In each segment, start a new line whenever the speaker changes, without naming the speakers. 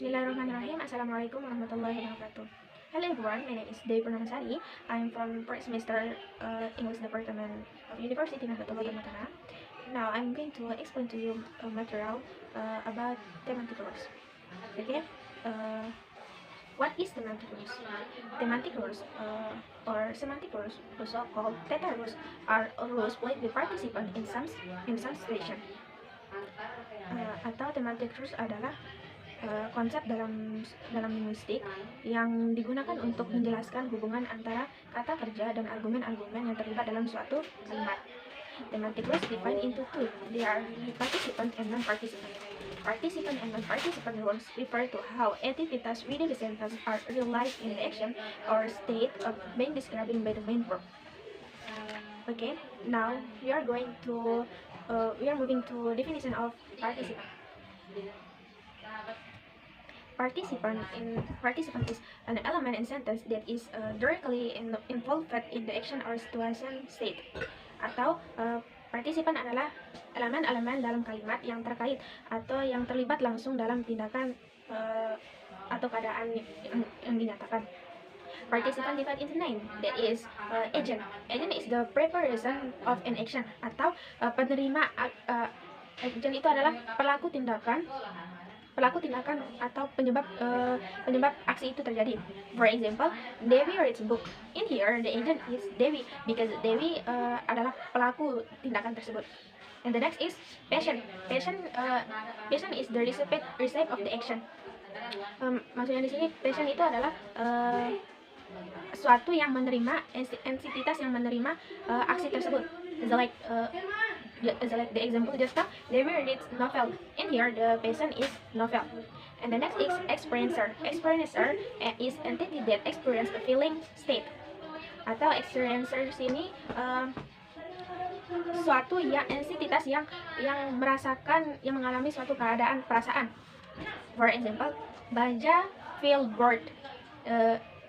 Bismillahirrahmanirrahim. Assalamualaikum warahmatullahi wabarakatuh. Hello everyone, my name is Dewi Purnamasari. I'm from first semester English Department of University Nahdlatul Ulama. Now I'm going to explain to you a material about thematic rules. Okay, what is thematic rules? Thematic rules or semantic rules, also called theta rules, are rules played by participant in some situation. Atau thematic rules adalah konsep dalam linguistik yang digunakan untuk menjelaskan hubungan antara kata kerja dan argumen-argumen yang terlibat dalam suatu kalimat. Thematic rules divided into two. They are participant and non-participant. Participant and non-participant rules refer to how entities within the sentence are realized in the action or state of being described by the main verb. Okay, now we are moving to definition of participant. Participant is an element in sentence that is directly involved in the action or situation state. Atau partisipan adalah elemen-elemen dalam kalimat yang terkait atau yang terlibat langsung dalam tindakan atau keadaan yang dinyatakan. Participant divided into nine, that is agent. Agent is the preparation of an action, atau penerima. Agent itu adalah pelaku tindakan atau penyebab aksi itu terjadi. For example, Dewi reads book. In here, the agent is Dewi because Dewi adalah pelaku tindakan tersebut. And the next is patient. Patient is the receipt of the action. Maksudnya di sini patient itu adalah suatu yang menerima, entitas yang menerima aksi tersebut. Like the example just now, Dewi reads novel. In here, the patient is novel. And the next is experiencer. Experiencer is entity that experience a feeling state. Atau experiencer sini suatu yang entitas yang merasakan, yang mengalami suatu keadaan perasaan. For example, Bahja feel bored.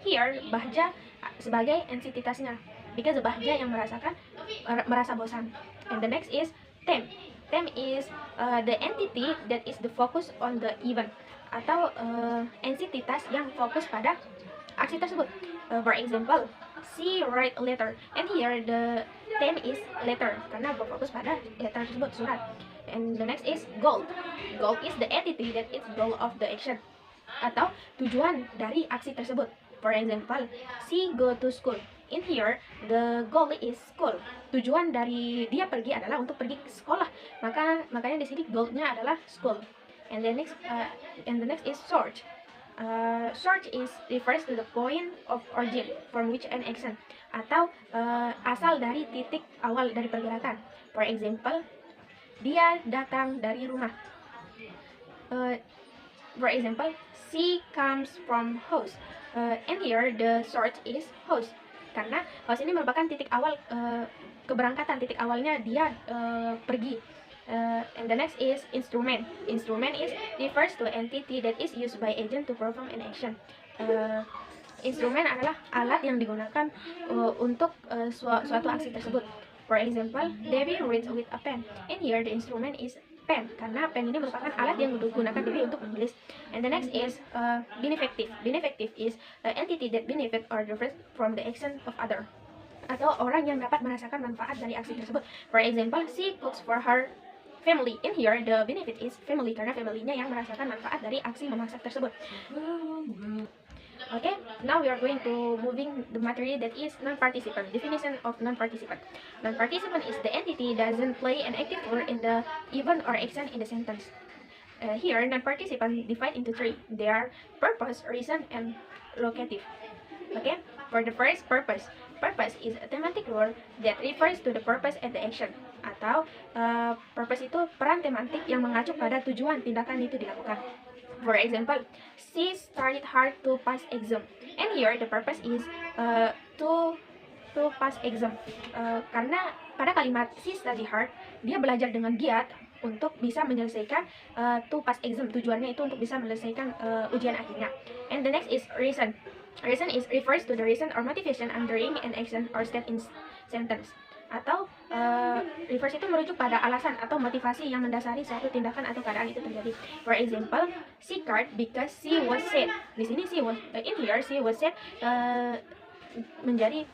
Here, Bahja sebagai entitasnya, because Bahja yang merasa bosan. And the next is them. Them is the entity that is the focus on the event, atau entitas yang fokus pada aksi tersebut. For example, she write a letter. And here the them is letter karena berfokus pada letter tersebut, surat. And the next is goal. Goal is the entity that is goal of the action, atau tujuan dari aksi tersebut. For example, she go to school. In here, the goal is school. Tujuan dari dia pergi adalah untuk pergi ke sekolah. Makanya di sini goalnya adalah school. And the next is source. Source refers to the point of origin from which an action, atau asal dari titik awal dari pergerakan. For example, dia datang dari rumah. For example, she comes from house. And here the source is house. Karena house ini merupakan titik awal keberangkatan, titik awalnya dia pergi. And the next is instrument. Instrument refers to entity that is used by agent to perform an action. Instrumen adalah alat yang digunakan untuk suatu aksi tersebut. For example, Dewi reads with a pen. In here, the instrument is pen, karena pen ini merupakan alat yang digunakan Dewi untuk menulis. And the next is benefactive. Benefactive is entity that benefit or differs from the action of other, atau orang yang dapat merasakan manfaat dari aksi tersebut. For example, she cooks for her family. In here, the benefit is family, karena family-nya yang merasakan manfaat dari aksi memasak tersebut. Okay, now we are going to moving the material that is non-participant. Definition of non-participant. Non-participant is the entity that doesn't play an active role in the event or action in the sentence. Here, non-participant divided into three. They are purpose, reason, and locative. Okay, for the first, purpose. Purpose is a thematic rule that refers to the purpose and the action. Atau purpose itu peran tematik yang mengacu pada tujuan tindakan itu dilakukan. For example, she studied hard to pass exam. And here the purpose is to pass exam. Karena pada kalimat she studied hard, dia belajar dengan giat untuk bisa menyelesaikan to pass exam. Tujuannya itu untuk bisa menyelesaikan ujian akhirnya. And the next is reason. Reason refers to the reason or motivation underlying an action or step in sentence. atau reverse itu merujuk pada alasan atau motivasi yang mendasari suatu tindakan atau keadaan itu terjadi. For example, she cried because she was sad. Di sini she was in here she was sad menjadi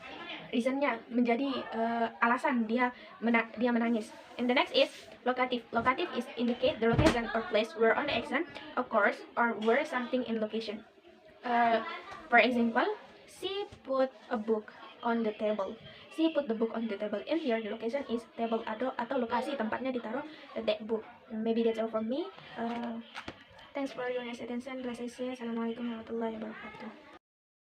reasonnya, menjadi alasan dia menangis. And the next is locative. Locative is indicate the location or place where an action occurs or where something in location. For example, she put a book on the table. She put the book on the table. In here, the location is table atau lokasi tempatnya ditaruh that book. Maybe that's all from me. Thanks for your nice attention. Assalamualaikum warahmatullahi wabarakatuh.